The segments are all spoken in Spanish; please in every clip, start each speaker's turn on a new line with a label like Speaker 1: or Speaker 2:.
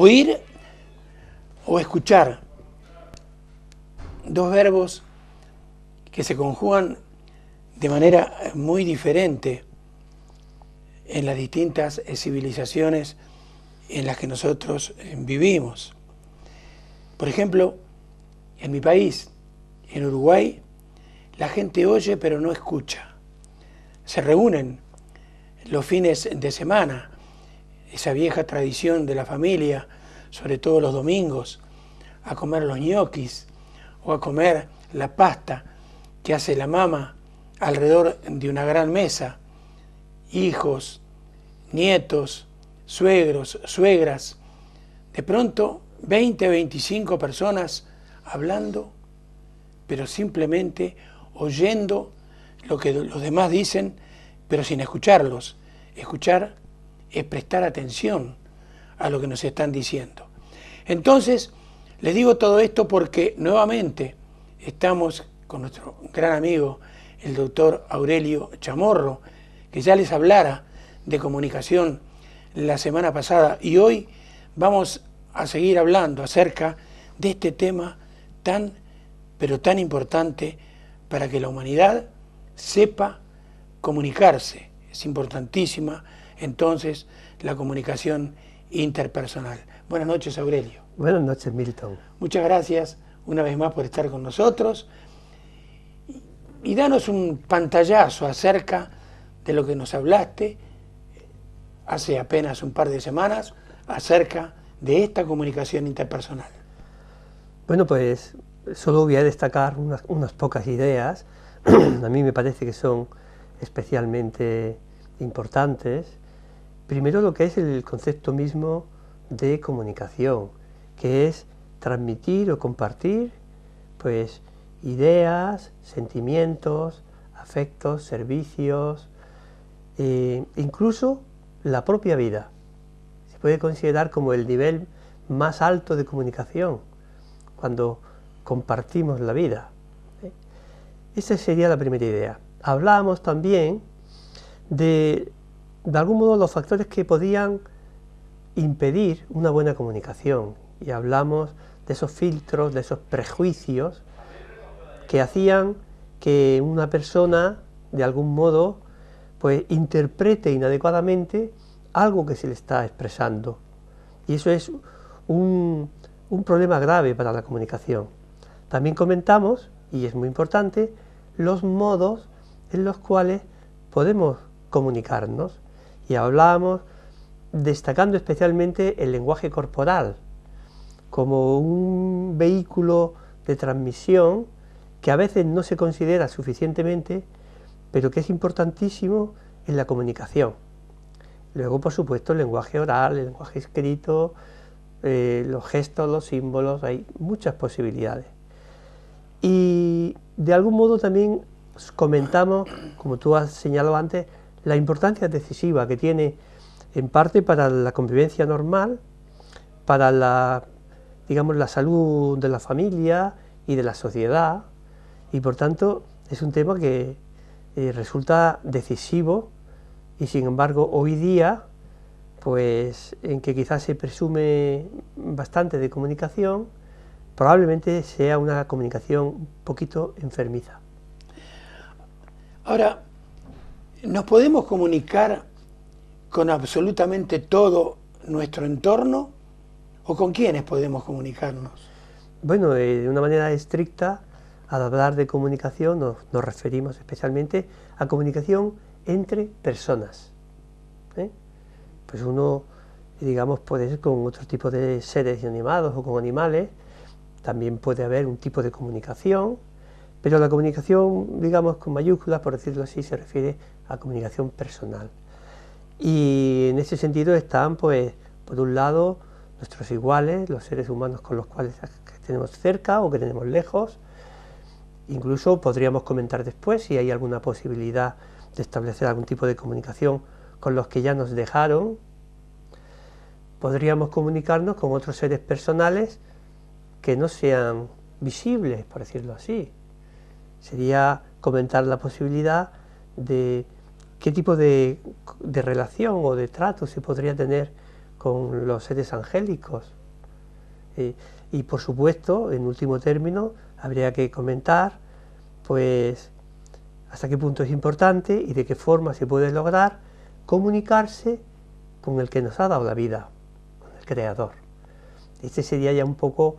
Speaker 1: Oír o escuchar, dos verbos que se conjugan de manera muy diferente en las distintas civilizaciones en las que nosotros vivimos. Por ejemplo, en mi país, en Uruguay, la gente oye pero no escucha. Se reúnen los fines de semana, esa vieja tradición de la familia, sobre todo los domingos, a comer los ñoquis o a comer la pasta que hace la mamá alrededor de una gran mesa. Hijos, nietos, suegros, suegras, de pronto 20, 25 personas hablando, pero simplemente oyendo lo que los demás dicen, pero sin escucharlos. Escuchar es prestar atención a lo que nos están diciendo. Entonces, les digo todo esto porque nuevamente estamos con nuestro gran amigo, el doctor Aurelio Chamorro, que ya les hablara de comunicación la semana pasada, y hoy vamos a seguir hablando acerca de este tema tan, pero tan importante para que la humanidad sepa comunicarse. Es importantísima entonces la comunicación interpersonal. Buenas noches, Aurelio.
Speaker 2: Buenas noches, Milton.
Speaker 1: Muchas gracias una vez más por estar con nosotros y danos un pantallazo acerca de lo que nos hablaste hace apenas un par de semanas acerca de esta comunicación interpersonal.
Speaker 2: Bueno, pues solo voy a destacar unas pocas ideas. A mí me parece que son especialmente importantes. Primero, lo que es el concepto mismo de comunicación, que es transmitir o compartir pues ideas, sentimientos, afectos, servicios, incluso la propia vida. Se puede considerar como el nivel más alto de comunicación, cuando compartimos la vida. Esa sería la primera idea. Hablábamos también de algún modo los factores que podían impedir una buena comunicación, y hablamos de esos filtros, de esos prejuicios que hacían que una persona de algún modo pues interprete inadecuadamente algo que se le está expresando, y eso es un problema grave para la comunicación. También comentamos, y es muy importante, los modos en los cuales podemos comunicarnos, y hablábamos destacando especialmente el lenguaje corporal como un vehículo de transmisión que a veces no se considera suficientemente, pero que es importantísimo en la comunicación. Luego, por supuesto, el lenguaje oral, el lenguaje escrito, los gestos, los símbolos, hay muchas posibilidades. Y de algún modo también comentamos, como tú has señalado antes, la importancia decisiva que tiene en parte para la convivencia normal, para la, digamos, la salud de la familia y de la sociedad, y por tanto es un tema que resulta decisivo, y sin embargo hoy día, pues en que quizás se presume bastante de comunicación, probablemente sea una comunicación un poquito enfermiza.
Speaker 1: Ahora, ¿nos podemos comunicar con absolutamente todo nuestro entorno o con quiénes podemos comunicarnos?
Speaker 2: Bueno, de una manera estricta, al hablar de comunicación nos referimos especialmente a comunicación entre personas. Pues uno, digamos, puede ser con otro tipo de seres animados o con animales, también puede haber un tipo de comunicación, pero la comunicación, digamos, con mayúsculas, por decirlo así, se refiere a comunicación personal. Y en ese sentido están, pues, por un lado, nuestros iguales, los seres humanos con los cuales tenemos cerca o que tenemos lejos. Incluso podríamos comentar después si hay alguna posibilidad de establecer algún tipo de comunicación con los que ya nos dejaron. Podríamos comunicarnos con otros seres personales que no sean visibles, por decirlo así. Sería comentar la posibilidad de qué tipo de relación o de trato se podría tener con los seres angélicos. Y por supuesto, en último término, habría que comentar pues hasta qué punto es importante y de qué forma se puede lograr comunicarse con el que nos ha dado la vida, con el Creador. Este sería ya un poco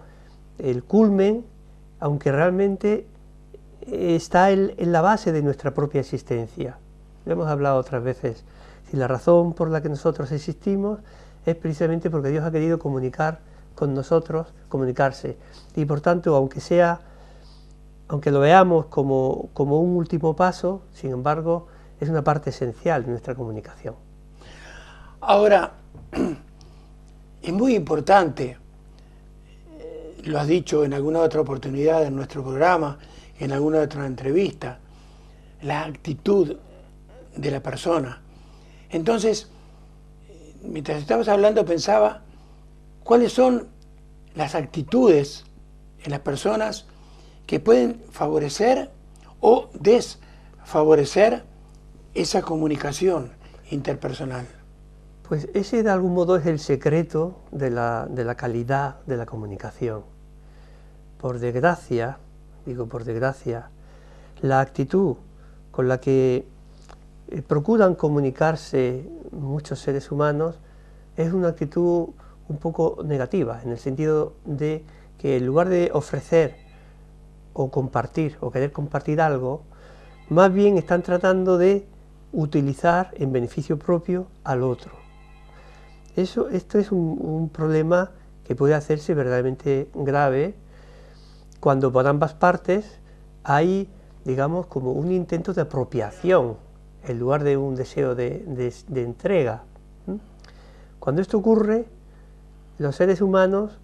Speaker 2: el culmen, aunque realmente está en la base de nuestra propia existencia. Lo hemos hablado otras veces. Si la razón por la que nosotros existimos es precisamente porque Dios ha querido comunicar con nosotros, comunicarse. Y por tanto, aunque lo veamos como un último paso, sin embargo, es una parte esencial de nuestra comunicación.
Speaker 1: Ahora, es muy importante, lo has dicho en alguna otra oportunidad en nuestro programa, en alguna otra entrevista, la actitud de la persona. Entonces, mientras estabas hablando pensaba, ¿cuáles son las actitudes en las personas que pueden favorecer o desfavorecer esa comunicación interpersonal?
Speaker 2: Pues ese de algún modo es el secreto de la calidad de la comunicación. Por desgracia, la actitud con la que procuran comunicarse muchos seres humanos es una actitud un poco negativa, en el sentido de que en lugar de ofrecer o compartir o querer compartir algo, más bien están tratando de utilizar en beneficio propio al otro. Esto es un problema que puede hacerse verdaderamente grave cuando por ambas partes hay, digamos, como un intento de apropiación en lugar de un deseo de entrega. Cuando esto ocurre, los seres humanos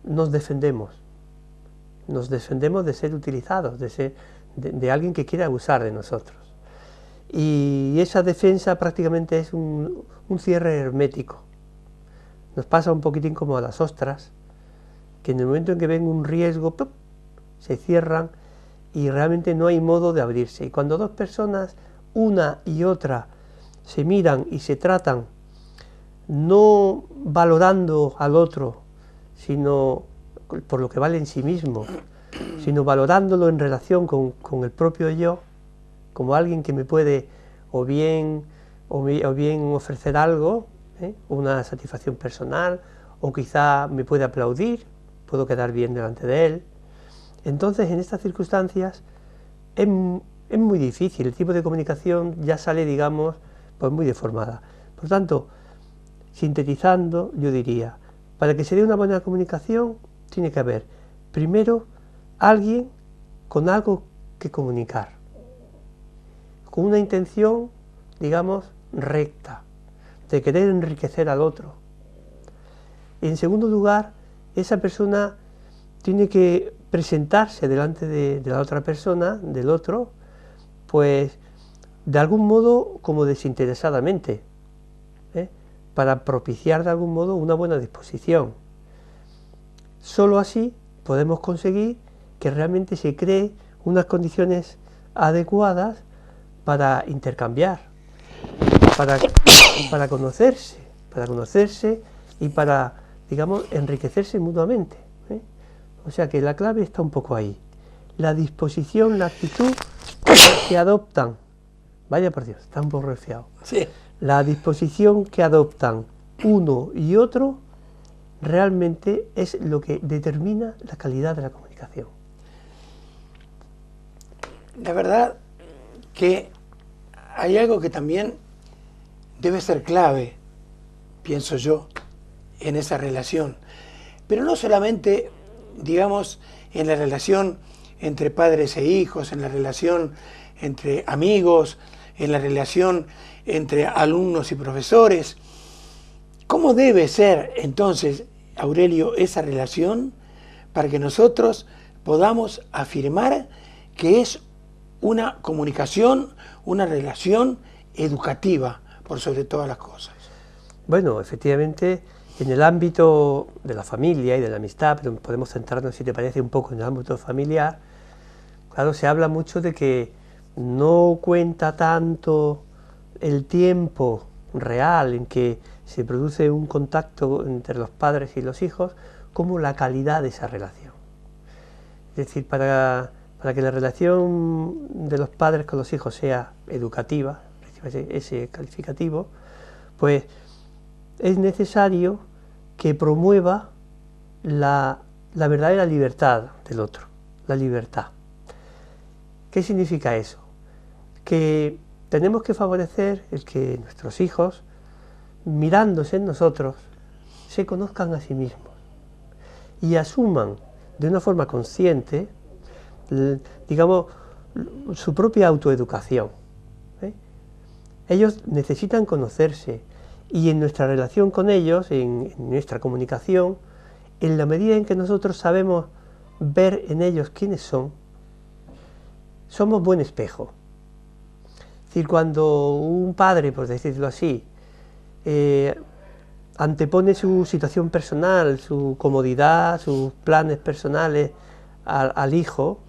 Speaker 2: nos defendemos de ser utilizados, de alguien que quiera abusar de nosotros. Y esa defensa prácticamente es un cierre hermético. Nos pasa un poquitín como a las ostras, que en el momento en que ven un riesgo, ¡pum!, se cierran y realmente no hay modo de abrirse. Y cuando dos personas, una y otra, se miran y se tratan, no valorando al otro, sino por lo que vale en sí mismo, sino valorándolo en relación con el propio yo, como alguien que me puede o bien ofrecer algo, una satisfacción personal, o quizá me puede aplaudir, puedo quedar bien delante de él. Entonces, en estas circunstancias es muy difícil, el tipo de comunicación ya sale, digamos, pues muy deformada. Por tanto, sintetizando, yo diría, para que se dé una buena comunicación, tiene que haber, primero, alguien con algo que comunicar, con una intención, digamos, recta, de querer enriquecer al otro. En segundo lugar, esa persona tiene que presentarse delante de la otra persona, del otro, pues de algún modo como desinteresadamente, para propiciar de algún modo una buena disposición. Solo así podemos conseguir que realmente se cree unas condiciones adecuadas para intercambiar, para conocerse y para, digamos, enriquecerse mutuamente. O sea que la clave está un poco ahí. La disposición, la actitud que adoptan, vaya por Dios, está un poco resfriado.
Speaker 1: Sí.
Speaker 2: La disposición que adoptan uno y otro realmente es lo que determina la calidad de la comunicación.
Speaker 1: La verdad que hay algo que también debe ser clave, pienso yo, en esa relación. Pero no solamente, digamos, en la relación entre padres e hijos, en la relación entre amigos, en la relación entre alumnos y profesores. ¿Cómo debe ser entonces, Aurelio, esa relación para que nosotros podamos afirmar que es una comunicación, una relación educativa, por sobre todas las cosas?
Speaker 2: Bueno, efectivamente, en el ámbito de la familia y de la amistad, pero podemos centrarnos, si te parece, un poco en el ámbito familiar. Claro, se habla mucho de que no cuenta tanto el tiempo real en que se produce un contacto entre los padres y los hijos, como la calidad de esa relación. Es decir, para que la relación de los padres con los hijos sea educativa, ese calificativo, pues es necesario que promueva la verdadera libertad del otro, la libertad. ¿Qué significa eso? Que tenemos que favorecer el que nuestros hijos, mirándose en nosotros, se conozcan a sí mismos y asuman de una forma consciente, digamos, su propia autoeducación. Ellos necesitan conocerse, y en nuestra relación con ellos, en nuestra comunicación, en la medida en que nosotros sabemos ver en ellos quiénes son, somos buen espejo. Es decir, cuando un padre, por decirlo así, antepone su situación personal, su comodidad, sus planes personales al hijo,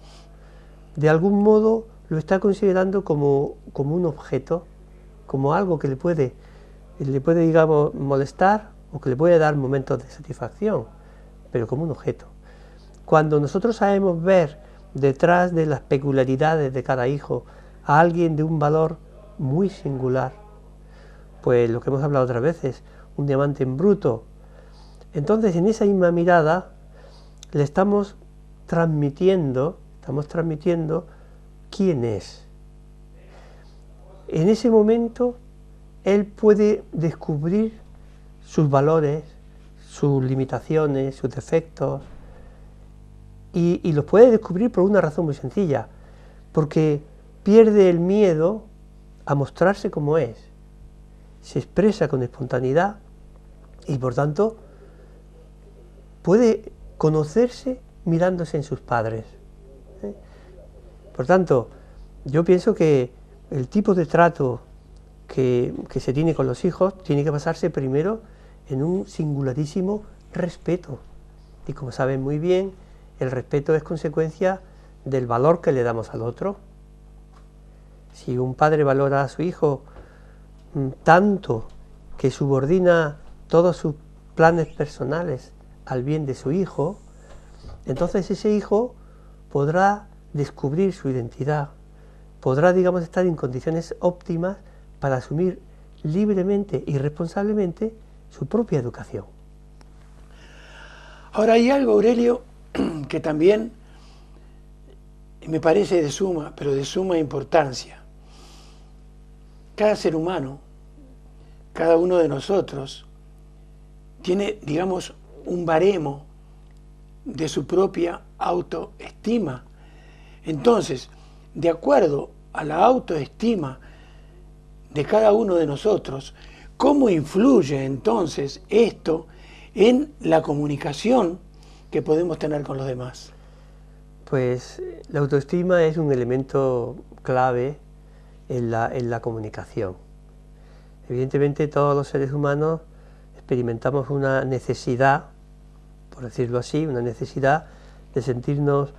Speaker 2: de algún modo lo está considerando como un objeto, como algo que le puede, digamos, molestar o que le puede dar momentos de satisfacción, pero como un objeto. Cuando nosotros sabemos ver detrás de las peculiaridades de cada hijo a alguien de un valor muy singular, pues lo que hemos hablado otras veces, un diamante en bruto, entonces en esa misma mirada le estamos transmitiendo quién es. En ese momento él puede descubrir sus valores, sus limitaciones, sus defectos, y los puede descubrir por una razón muy sencilla, porque pierde el miedo a mostrarse como es, se expresa con espontaneidad y por tanto puede conocerse mirándose en sus padres. Por tanto, yo pienso que el tipo de trato que se tiene con los hijos tiene que basarse primero en un singularísimo respeto. Y como saben muy bien, el respeto es consecuencia del valor que le damos al otro. Si un padre valora a su hijo tanto que subordina todos sus planes personales al bien de su hijo, entonces ese hijo podrá descubrir su identidad, podrá, digamos, estar en condiciones óptimas para asumir libremente y responsablemente su propia educación.
Speaker 1: Ahora hay algo, Aurelio, que también me parece de suma importancia. Cada ser humano, cada uno de nosotros, tiene, digamos, un baremo de su propia autoestima. Entonces, de acuerdo a la autoestima de cada uno de nosotros, ¿cómo influye entonces esto en la comunicación que podemos tener con los demás?
Speaker 2: Pues la autoestima es un elemento clave en la comunicación. Evidentemente todos los seres humanos experimentamos una necesidad, por decirlo así, una necesidad de sentirnos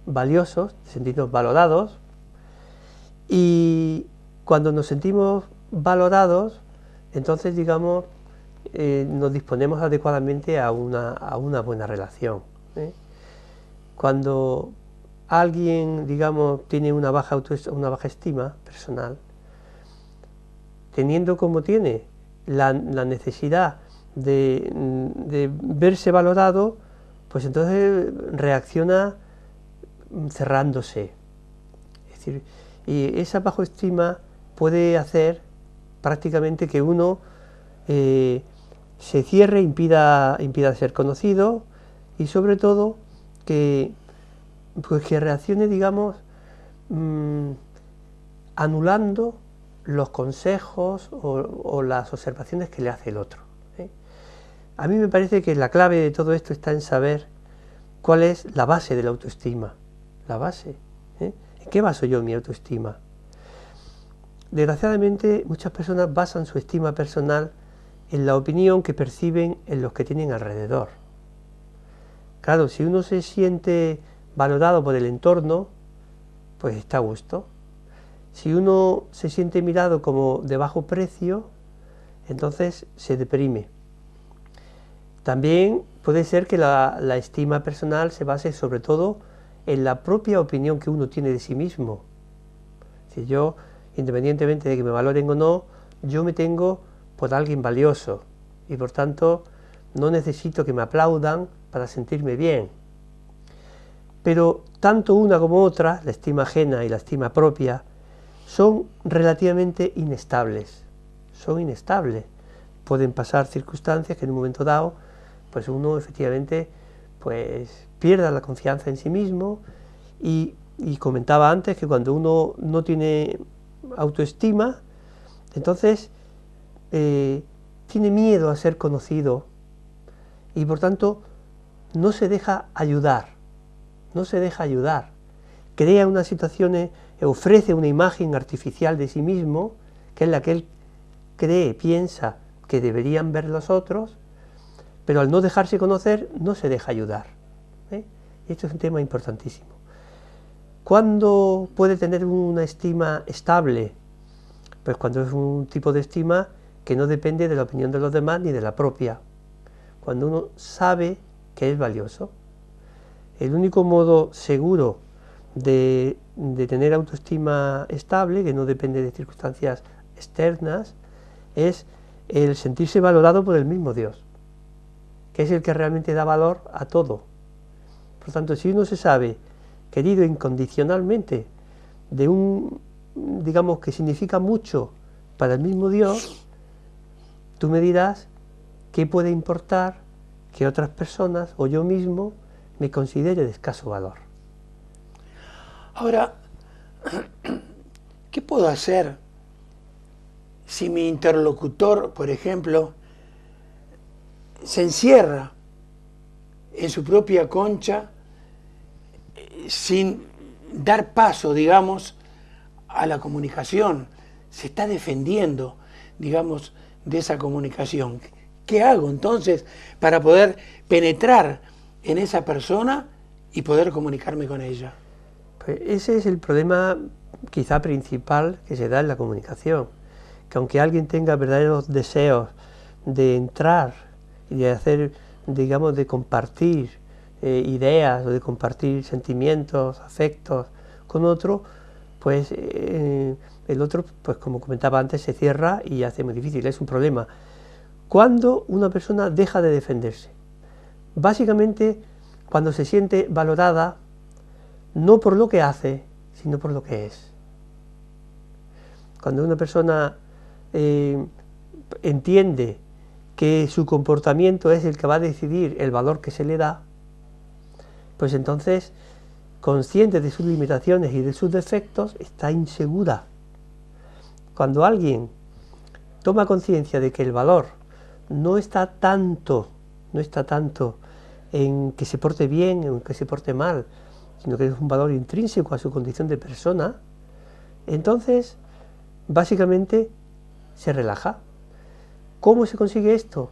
Speaker 2: valiosos, de sentirnos valorados, y cuando nos sentimos valorados, entonces, digamos, nos disponemos adecuadamente a una buena relación. Cuando alguien, digamos, tiene una baja estima personal, teniendo como tiene la necesidad de verse valorado, pues entonces reacciona cerrándose. Es decir, y esa baja estima puede hacer prácticamente que uno se cierre, impida ser conocido, y sobre todo que reaccione, digamos, anulando los consejos o las observaciones que le hace el otro. A mí me parece que la clave de todo esto está en saber cuál es la base de la autoestima. La base. ¿En qué baso yo mi autoestima? Desgraciadamente, muchas personas basan su estima personal en la opinión que perciben en los que tienen alrededor. Claro, si uno se siente valorado por el entorno, pues está a gusto. Si uno se siente mirado como de bajo precio, entonces se deprime. También puede ser que la estima personal se base sobre todo en la propia opinión que uno tiene de sí mismo. Si yo, independientemente de que me valoren o no, yo me tengo por alguien valioso y por tanto no necesito que me aplaudan para sentirme bien. Pero tanto una como otra, la estima ajena y la estima propia, son relativamente inestables. Son inestables. Pueden pasar circunstancias que en un momento dado, pues uno efectivamente pues pierda la confianza en sí mismo y comentaba antes que cuando uno no tiene autoestima, entonces tiene miedo a ser conocido y por tanto no se deja ayudar, crea unas situaciones, ofrece una imagen artificial de sí mismo, que es la que él cree, piensa que deberían ver los otros, pero al no dejarse conocer no se deja ayudar. Y esto es un tema importantísimo. ¿Cuándo puede tener una estima estable? Pues cuando es un tipo de estima que no depende de la opinión de los demás ni de la propia. Cuando uno sabe que es valioso. El único modo seguro de tener autoestima estable, que no depende de circunstancias externas, es el sentirse valorado por el mismo Dios, que es el que realmente da valor a todo. Por tanto, si uno se sabe querido incondicionalmente, digamos que significa mucho para el mismo Dios, tú me dirás qué puede importar que otras personas o yo mismo me considere de escaso valor.
Speaker 1: Ahora, ¿qué puedo hacer si mi interlocutor, por ejemplo, se encierra en su propia concha sin dar paso, digamos, a la comunicación? Se está defendiendo, digamos, de esa comunicación. ¿Qué hago entonces para poder penetrar en esa persona y poder comunicarme con ella?
Speaker 2: Pues ese es el problema quizá principal que se da en la comunicación, que aunque alguien tenga verdaderos deseos de entrar y de hacer, digamos, de compartir ideas o de compartir sentimientos, afectos con otro, pues el otro, pues como comentaba antes, se cierra y hace muy difícil, es un problema. ¿Cuándo una persona deja de defenderse? Básicamente cuando se siente valorada no por lo que hace, sino por lo que es. Cuando una persona entiende que su comportamiento es el que va a decidir el valor que se le da, pues entonces, consciente de sus limitaciones y de sus defectos, está insegura. Cuando alguien toma conciencia de que el valor no está tanto en que se porte bien o en que se porte mal, sino que es un valor intrínseco a su condición de persona, entonces, básicamente, se relaja. ¿Cómo se consigue esto?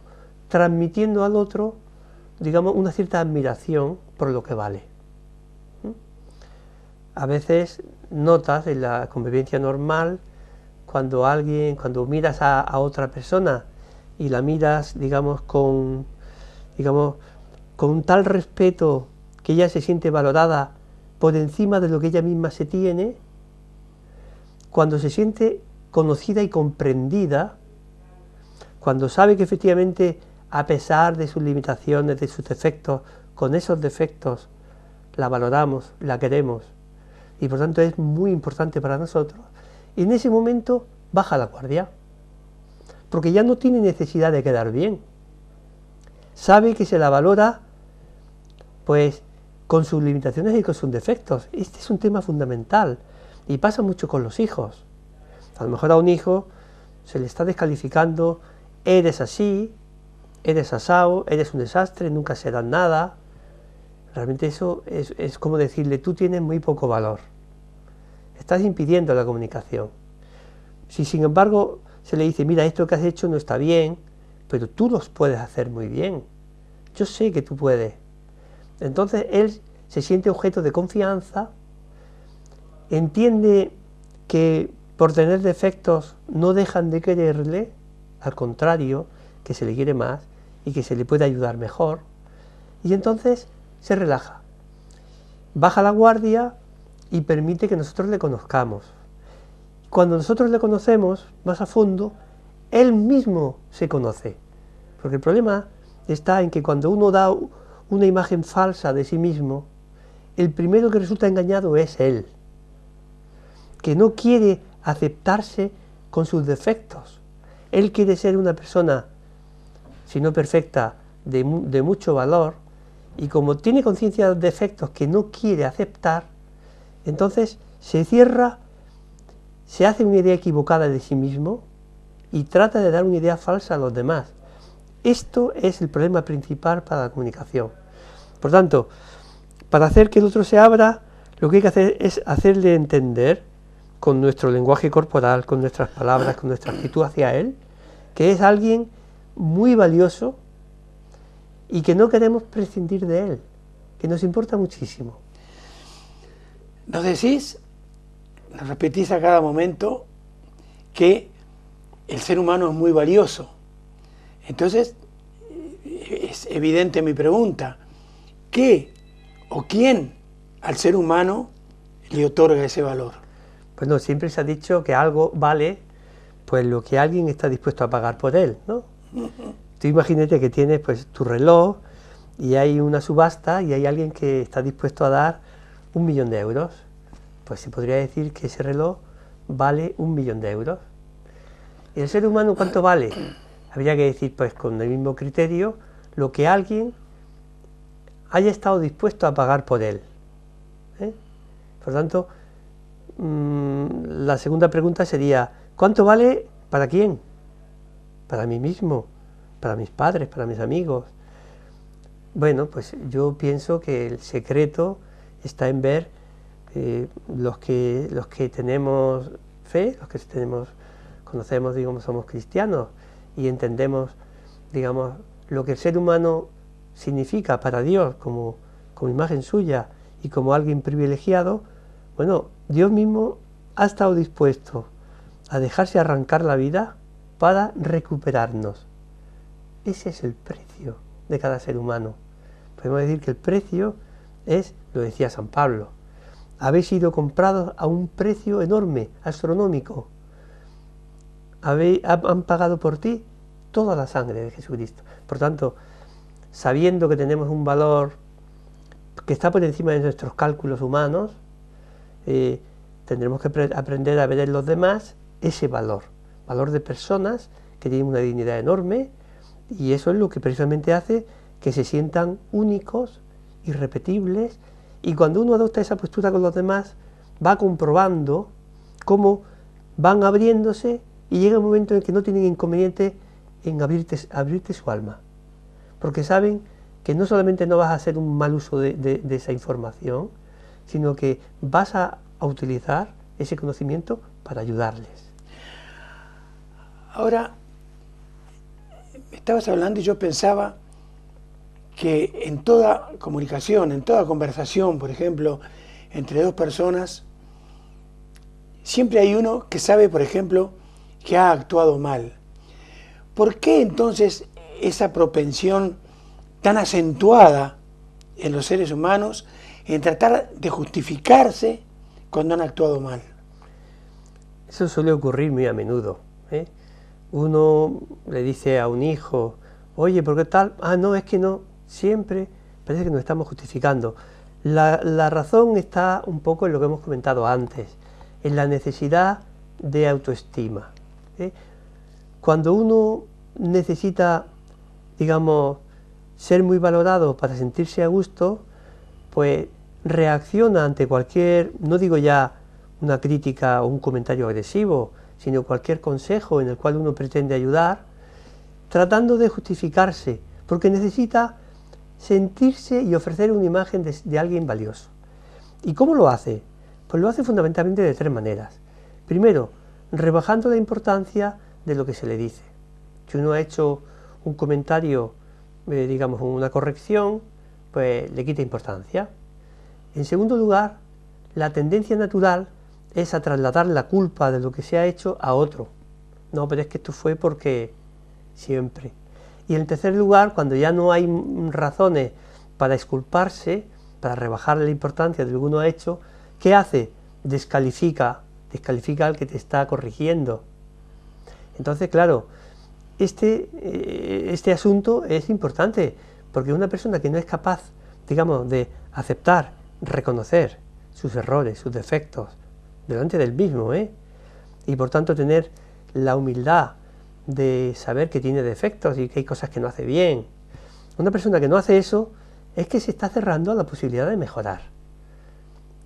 Speaker 2: Transmitiendo al otro, digamos, una cierta admiración por lo que vale. A veces notas en la convivencia normal, cuando miras a otra persona y la miras, digamos, con un tal respeto que ella se siente valorada por encima de lo que ella misma se tiene, cuando se siente conocida y comprendida, cuando sabe que efectivamente, a pesar de sus limitaciones, de sus defectos, con esos defectos la valoramos, la queremos, y por tanto es muy importante para nosotros, y en ese momento baja la guardia, porque ya no tiene necesidad de quedar bien. Sabe que se la valora pues con sus limitaciones y con sus defectos. Este es un tema fundamental y pasa mucho con los hijos. A lo mejor a un hijo se le está descalificando: eres así, eres asao, eres un desastre, nunca serás nada. Realmente eso es como decirle: tú tienes muy poco valor, estás impidiendo la comunicación. Si sin embargo se le dice: mira, esto que has hecho no está bien, pero tú los puedes hacer muy bien, yo sé que tú puedes. Entonces él se siente objeto de confianza, entiende que por tener defectos no dejan de quererle, al contrario, que se le quiere más y que se le puede ayudar mejor, y entonces se relaja, baja la guardia y permite que nosotros le conozcamos. Cuando nosotros le conocemos más a fondo, él mismo se conoce, porque el problema está en que cuando uno da una imagen falsa de sí mismo, el primero que resulta engañado es él, que no quiere aceptarse con sus defectos. Él quiere ser una persona, si no perfecta, de mucho valor, y como tiene conciencia de los defectos que no quiere aceptar, entonces se cierra, se hace una idea equivocada de sí mismo y trata de dar una idea falsa a los demás. Esto es el problema principal para la comunicación. Por tanto, para hacer que el otro se abra, lo que hay que hacer es hacerle entender, con nuestro lenguaje corporal, con nuestras palabras, con nuestra actitud hacia él, que es alguien muy valioso y que no queremos prescindir de él, que nos importa muchísimo.
Speaker 1: Nos decís, nos repetís a cada momento que el ser humano es muy valioso. Entonces, es evidente mi pregunta, ¿qué o quién al ser humano le otorga ese valor?
Speaker 2: Pues no, siempre se ha dicho que algo vale pues lo que alguien está dispuesto a pagar por él, ¿no? Tú imagínate que tienes pues tu reloj y hay una subasta y hay alguien que está dispuesto a dar 1 millón de euros. Pues se podría decir que ese reloj vale 1 millón de euros. ¿Y el ser humano cuánto vale? Habría que decir pues con el mismo criterio lo que alguien haya estado dispuesto a pagar por él. Por tanto, la segunda pregunta sería, ¿cuánto vale para quién? Para mí mismo, para mis padres, para mis amigos. Bueno, pues yo pienso que el secreto está en ver los que tenemos fe, los que conocemos, digamos, somos cristianos y entendemos, digamos, lo que el ser humano significa para Dios como imagen suya y como alguien privilegiado. Bueno, Dios mismo ha estado dispuesto a dejarse arrancar la vida para recuperarnos. Ese es el precio de cada ser humano. Podemos decir que el precio es, lo decía San Pablo, habéis sido comprados a un precio enorme, astronómico. Han pagado por ti toda la sangre de Jesucristo. Por tanto, sabiendo que tenemos un valor que está por encima de nuestros cálculos humanos, tendremos que aprender a ver en los demás ese valor de personas que tienen una dignidad enorme, y eso es lo que precisamente hace que se sientan únicos, irrepetibles, y cuando uno adopta esa postura con los demás, va comprobando cómo van abriéndose y llega un momento en que no tienen inconveniente en abrirte su alma, porque saben que no solamente no vas a hacer un mal uso de esa información, sino que vas a utilizar ese conocimiento para ayudarles.
Speaker 1: Ahora, estabas hablando y yo pensaba que en toda comunicación, en toda conversación, por ejemplo, entre dos personas, siempre hay uno que sabe, por ejemplo, que ha actuado mal. ¿Por qué entonces esa propensión tan acentuada en los seres humanos en tratar de justificarse cuando han actuado mal?
Speaker 2: Eso suele ocurrir muy a menudo. Uno le dice a un hijo, oye, ¿por qué tal? Ah, no, es que no. Siempre parece que nos estamos justificando. La razón está un poco en lo que hemos comentado antes, en la necesidad de autoestima. Cuando uno necesita, digamos, ser muy valorado para sentirse a gusto, pues reacciona ante cualquier, no digo ya una crítica o un comentario agresivo, sino cualquier consejo en el cual uno pretende ayudar, tratando de justificarse, porque necesita sentirse y ofrecer una imagen de alguien valioso. ¿Y cómo lo hace? Pues lo hace fundamentalmente de 3 maneras. Primero, rebajando la importancia de lo que se le dice. Si uno ha hecho un comentario, digamos, una corrección, pues le quita importancia. En segundo lugar, la tendencia natural es a trasladar la culpa de lo que se ha hecho a otro. No, pero es que esto fue porque siempre. Y en tercer lugar, cuando ya no hay razones para exculparse, para rebajarle la importancia de lo que uno ha hecho, ¿qué hace? Descalifica al que te está corrigiendo. Entonces, claro, este asunto es importante, porque una persona que no es capaz, digamos, de aceptar, reconocer sus errores, sus defectos, delante del mismo, y por tanto tener la humildad de saber que tiene defectos y que hay cosas que no hace bien. Una persona que no hace eso es que se está cerrando a la posibilidad de mejorar.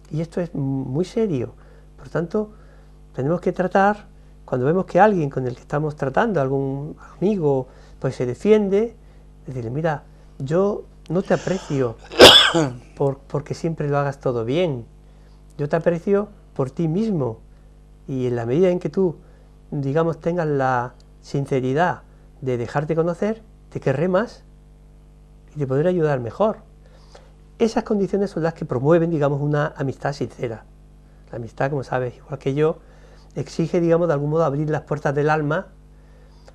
Speaker 2: Y esto es muy serio. Por tanto, tenemos que tratar, cuando vemos que alguien con el que estamos tratando, algún amigo, pues se defiende, decirle, mira, yo no te aprecio porque siempre lo hagas todo bien. Yo te aprecio por ti mismo. Y en la medida en que tú, digamos, tengas la sinceridad de dejarte conocer, te querré más y te podré ayudar mejor. Esas condiciones son las que promueven, digamos, una amistad sincera. La amistad, como sabes, igual que yo, exige, digamos, de algún modo abrir las puertas del alma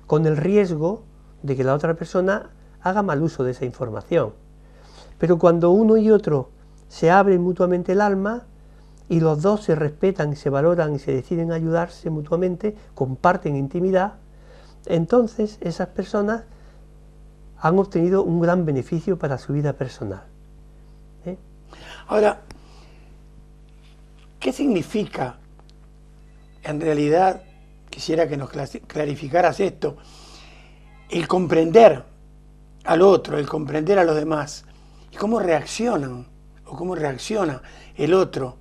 Speaker 2: con el riesgo de que la otra persona haga mal uso de esa información. Pero cuando uno y otro se abren mutuamente el alma y los dos se respetan, se valoran y se deciden ayudarse mutuamente, comparten intimidad, entonces esas personas han obtenido un gran beneficio para su vida personal.
Speaker 1: Ahora, ¿qué significa, en realidad, quisiera que nos clarificaras esto, el comprender al otro, el comprender a los demás, y cómo reaccionan, o cómo reacciona el otro,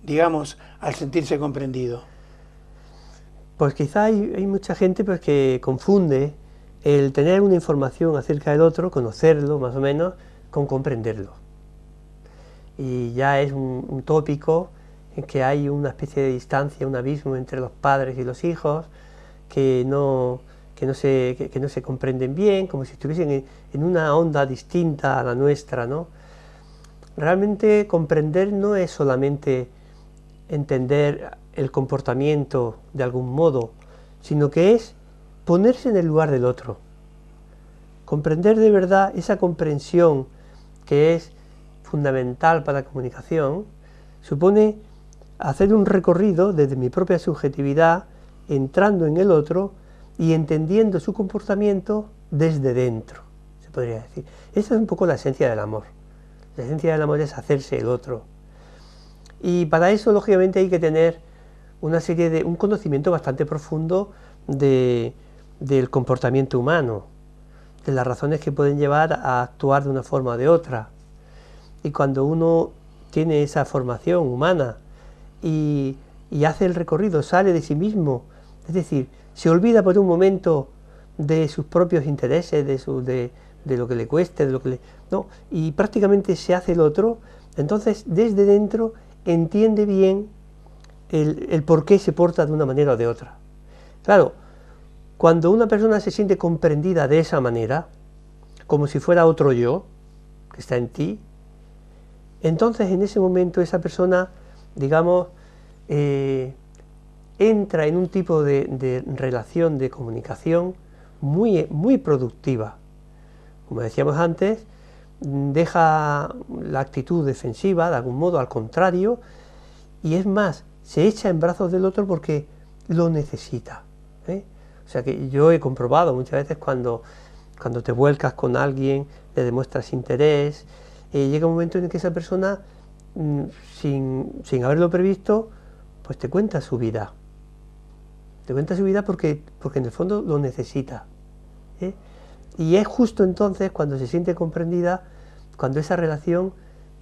Speaker 1: digamos, al sentirse comprendido?
Speaker 2: Pues quizá hay mucha gente pues, que confunde el tener una información acerca del otro, conocerlo más o menos, con comprenderlo. Y ya es un tópico en que hay una especie de distancia, un abismo entre los padres y los hijos, que no se comprenden bien, como si estuviesen en una onda distinta a la nuestra, ¿no? Realmente comprender no es solamente entender el comportamiento de algún modo, sino que es ponerse en el lugar del otro. Comprender de verdad esa comprensión que es fundamental para la comunicación, supone hacer un recorrido desde mi propia subjetividad, entrando en el otro y entendiendo su comportamiento desde dentro, se podría decir. Esa es un poco la esencia del amor. La esencia del amor es hacerse el otro. Y para eso, lógicamente, hay que tener un conocimiento bastante profundo del comportamiento humano, de las razones que pueden llevar a actuar de una forma o de otra. Y cuando uno tiene esa formación humana y hace el recorrido, sale de sí mismo, es decir, se olvida por un momento de sus propios intereses, de lo que le cueste, y prácticamente se hace el otro, entonces desde dentro entiende bien el por qué se porta de una manera o de otra. Claro, cuando una persona se siente comprendida de esa manera, como si fuera otro yo, que está en ti, entonces en ese momento esa persona, digamos, entra en un tipo de relación, de comunicación muy productiva. Como decíamos antes, deja la actitud defensiva, de algún modo, al contrario, y es más, se echa en brazos del otro porque lo necesita. O sea que yo he comprobado muchas veces cuando te vuelcas con alguien, le demuestras interés, llega un momento en el que esa persona, sin haberlo previsto, pues te cuenta su vida. Te cuenta su vida porque en el fondo lo necesita. Y es justo entonces cuando se siente comprendida, cuando esa relación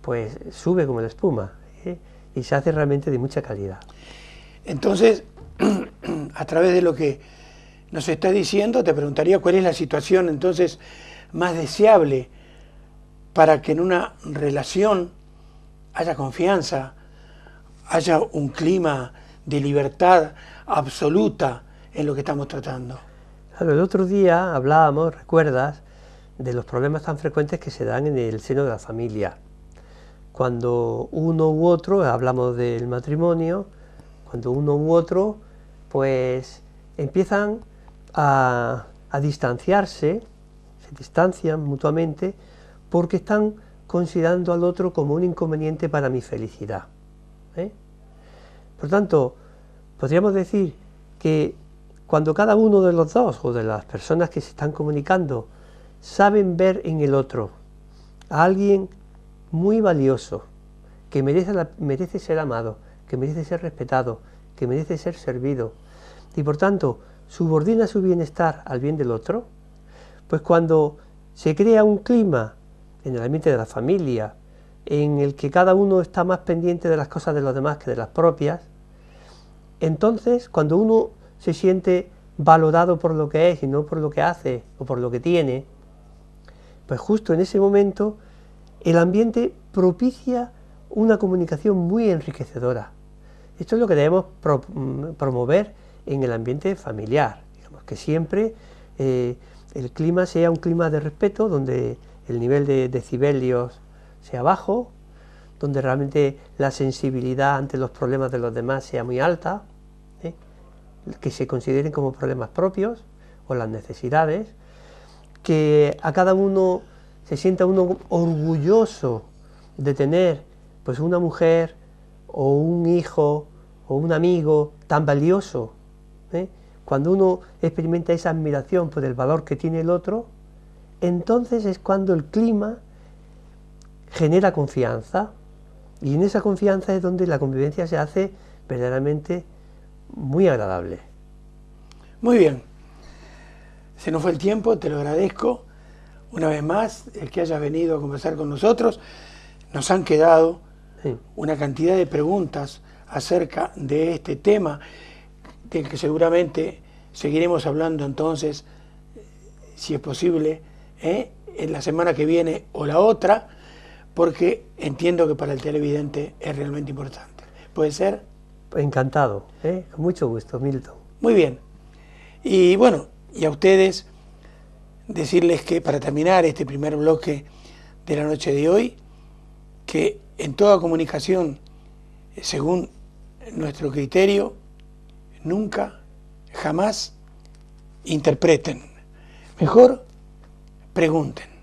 Speaker 2: pues sube como la espuma, y se hace realmente de mucha calidad.
Speaker 1: Entonces, a través de lo que nos está diciendo, te preguntaría cuál es la situación entonces más deseable para que en una relación haya confianza, haya un clima de libertad absoluta en lo que estamos tratando.
Speaker 2: Claro, el otro día hablábamos, recuerdas, de los problemas tan frecuentes que se dan en el seno de la familia. Cuando uno u otro, hablamos del matrimonio, cuando uno u otro, pues empiezan a a distanciarse, se distancian mutuamente porque están considerando al otro como un inconveniente para mi felicidad. Por tanto, podríamos decir que cuando cada uno de los dos o de las personas que se están comunicando saben ver en el otro a alguien muy valioso, que merece ser amado, que merece ser respetado, que merece ser servido, y por tanto subordina su bienestar al bien del otro, pues cuando se crea un clima en el ambiente de la familia, en el que cada uno está más pendiente de las cosas de los demás que de las propias, entonces cuando uno se siente valorado por lo que es y no por lo que hace o por lo que tiene, pues justo en ese momento el ambiente propicia una comunicación muy enriquecedora. Esto es lo que debemos promover en el ambiente familiar, digamos, que siempre el clima sea un clima de respeto, donde el nivel de decibelios sea bajo, donde realmente la sensibilidad ante los problemas de los demás sea muy alta, que se consideren como problemas propios o las necesidades, que a cada uno se sienta uno orgulloso de tener pues una mujer o un hijo o un amigo tan valioso. Cuando uno experimenta esa admiración por el valor que tiene el otro, entonces es cuando el clima genera confianza, y en esa confianza es donde la convivencia se hace verdaderamente muy agradable.
Speaker 1: Muy bien, se nos fue el tiempo, te lo agradezco una vez más el que hayas venido a conversar con nosotros. Nos han quedado una cantidad de preguntas acerca de este tema, del que seguramente seguiremos hablando entonces, si es posible, en la semana que viene o la otra, porque entiendo que para el televidente es realmente importante. ¿Puede ser?
Speaker 2: Encantado, con mucho gusto, Milton.
Speaker 1: Muy bien. Y bueno, y a ustedes decirles que para terminar este primer bloque de la noche de hoy, que en toda comunicación, según nuestro criterio, nunca, jamás interpreten. Mejor pregunten.